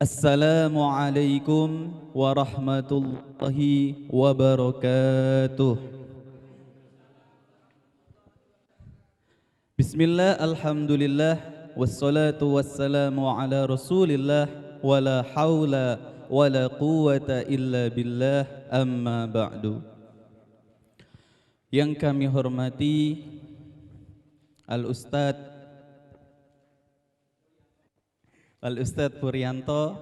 Assalamualaikum warahmatullahi wabarakatuh. Bismillah, alhamdulillah, wassalatu wassalamu ala rasulillah, wala hawla wala quwata illa billah, amma ba'du. Yang kami hormati Al-Ustadz Puryanto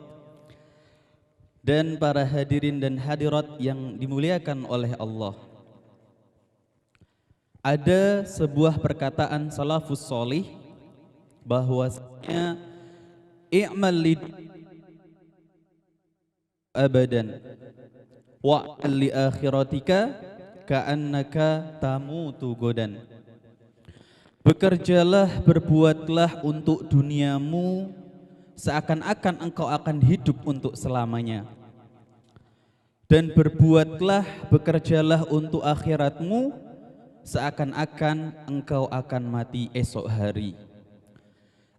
dan para hadirin dan hadirat yang dimuliakan oleh Allah. Ada sebuah perkataan salafus solih bahwasanya i'mal lid abadan wa li akhiratika ka'annaka tamutu godan. Bekerjalah, berbuatlah untuk duniamu seakan-akan engkau akan hidup untuk selamanya. Dan berbuatlah, bekerjalah untuk akhiratmu seakan-akan engkau akan mati esok hari.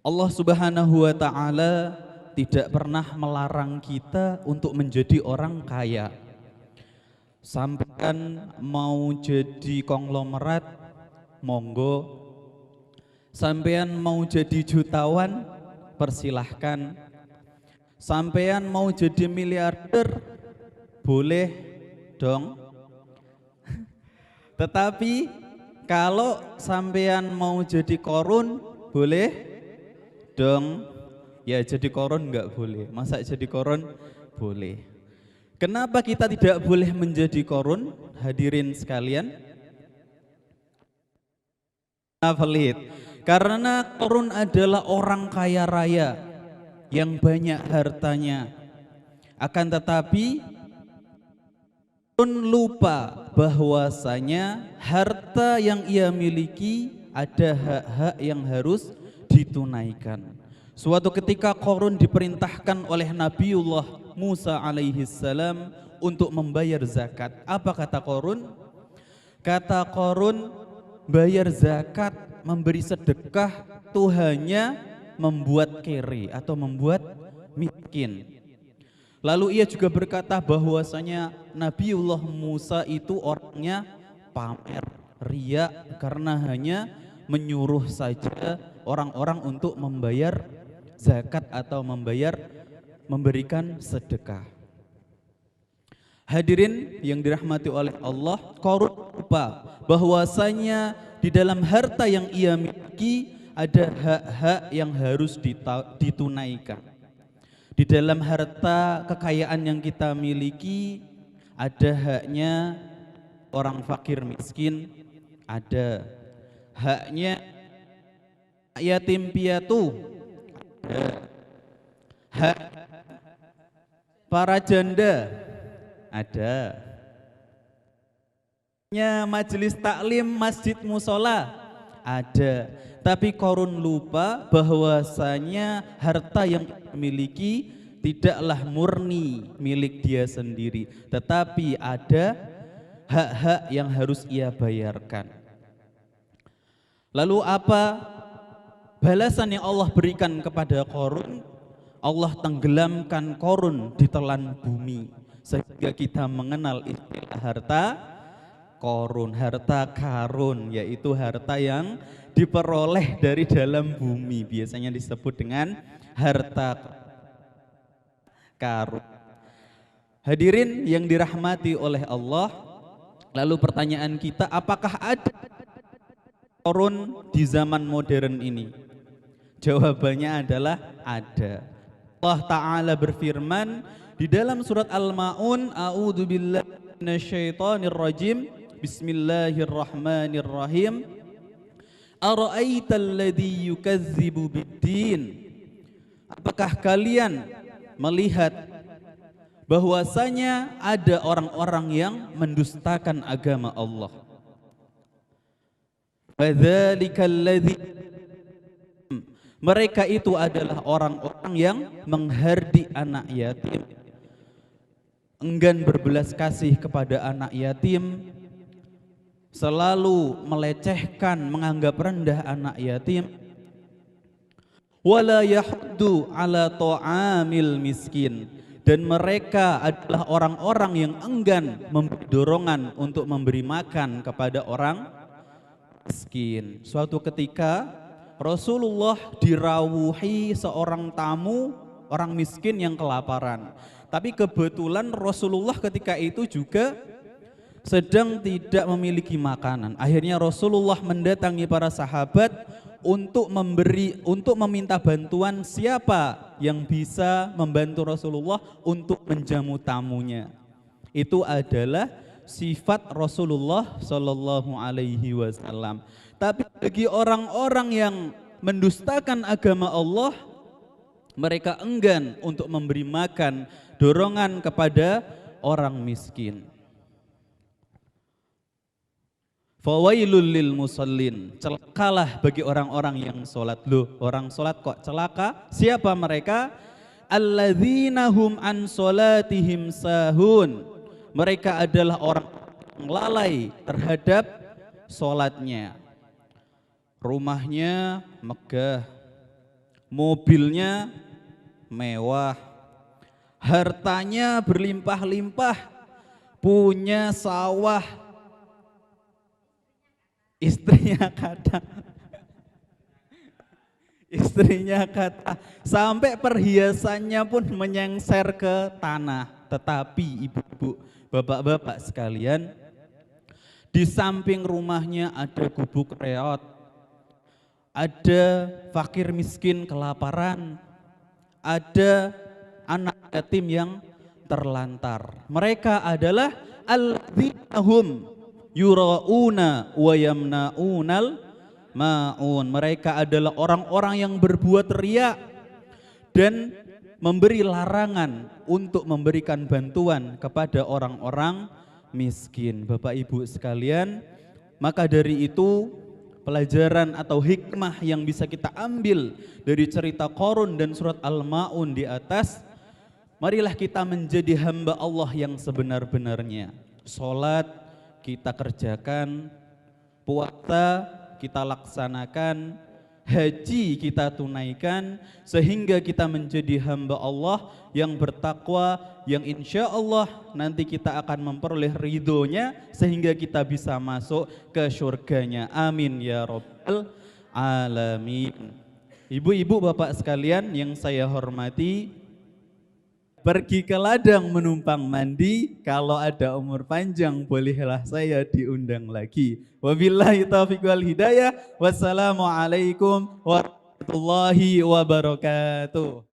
Allah Subhanahu wa ta'ala tidak pernah melarang kita untuk menjadi orang kaya. Sampean mau jadi konglomerat, monggo. Sampean mau jadi jutawan, persilahkan. Sampean mau jadi miliarder, boleh dong. Tetapi kalau sampean mau jadi korun, boleh dong. Ya jadi korun enggak boleh. Masa jadi korun boleh. Kenapa kita tidak boleh menjadi korun, hadirin sekalian? Pelit. Karena korun adalah orang kaya raya yang banyak hartanya. Akan tetapi korun lupa bahwasanya harta yang ia miliki ada hak-hak yang harus ditunaikan. Suatu ketika korun diperintahkan oleh Nabiullah Musa alaihi salam untuk membayar zakat. Apa kata korun? Kata korun, bayar zakat, memberi sedekah itu hanya membuat kere atau membuat miskin. Lalu ia juga berkata bahwasanya Nabiullah Musa itu orangnya pamer, riya, karena hanya menyuruh saja orang-orang untuk membayar zakat atau memberikan sedekah. Hadirin yang dirahmati oleh Allah, korun lupa bahwasanya di dalam harta yang ia miliki ada hak-hak yang harus ditunaikan. Di dalam harta kekayaan yang kita miliki ada haknya orang fakir miskin, ada haknya yatim piatu, ada hak para janda, ada haknya majelis taklim masjid musola, ada. Tapi korun lupa bahwasanya harta yang dimiliki tidaklah murni milik dia sendiri, tetapi ada hak-hak yang harus ia bayarkan. Lalu apa balasan yang Allah berikan kepada korun? Allah tenggelamkan korun di telan bumi sehingga kita mengenal istilah harta korun, harta karun, yaitu harta yang diperoleh dari dalam bumi, biasanya disebut dengan harta karun. Hadirin yang dirahmati oleh Allah, lalu pertanyaan kita, apakah ada korun di zaman modern ini? Jawabannya adalah ada. Allah Ta'ala berfirman di dalam surat Al-Ma'un, a'udzubillahi minasyaitonirrajim, bismillahirrahmanirrahim. Ara'aital ladzi yukazzibu biddin. Apakah kalian melihat bahwasanya ada orang-orang yang mendustakan agama Allah? Fadzalikal ladzi, mereka itu adalah orang-orang yang menghardi anak yatim, enggan berbelas kasih kepada anak yatim, selalu melecehkan, menganggap rendah anak yatim. wala yahuddu ala ta'amil miskin, dan mereka adalah orang-orang yang enggan memberi dorongan untuk memberi makan kepada orang miskin. Suatu ketika Rasulullah dirawuhi seorang tamu orang miskin yang kelaparan. Tapi kebetulan Rasulullah ketika itu juga sedang tidak memiliki makanan. Akhirnya Rasulullah mendatangi para sahabat untuk meminta bantuan siapa yang bisa membantu Rasulullah untuk menjamu tamunya. Itu adalah sifat Rasulullah Shallallahu Alaihi Wasallam. Tapi bagi orang-orang yang mendustakan agama Allah, mereka enggan untuk memberi makan, dorongan kepada orang miskin. Fawailul lil musallin, celakalah bagi orang-orang yang sholat. Loh, orang sholat kok celaka? Siapa mereka? Alladzina hum an sholatihim sahun. Mereka adalah orang yang lalai terhadap sholatnya. Rumahnya megah, mobilnya mewah, hartanya berlimpah-limpah, punya sawah, istrinya kata, sampai perhiasannya pun menyengser ke tanah. Tetapi ibu-ibu, bapak-bapak sekalian, di samping rumahnya ada gubuk reot, ada fakir miskin kelaparan, ada anak yatim yang terlantar. Mereka adalah alladzina hum yura'una wa yamna'unal ma'un. Mereka adalah orang-orang yang berbuat riya dan memberi larangan untuk memberikan bantuan kepada orang-orang miskin. Bapak Ibu sekalian, maka dari itu pelajaran atau hikmah yang bisa kita ambil dari cerita Qarun dan surat Al-Ma'un di atas, marilah kita menjadi hamba Allah yang sebenar-benarnya. Salat kita kerjakan, puasa kita laksanakan, haji kita tunaikan, sehingga kita menjadi hamba Allah yang bertakwa, yang insya Allah nanti kita akan memperoleh ridhonya, sehingga kita bisa masuk ke surganya. Amin ya rabbal alamin. Ibu-ibu, bapak sekalian yang saya hormati, pergi ke ladang menumpang mandi, kalau ada umur panjang bolehlah saya diundang lagi. Wabillahi taufiq wal hidayah. Wassalamualaikum warahmatullahi wabarakatuh.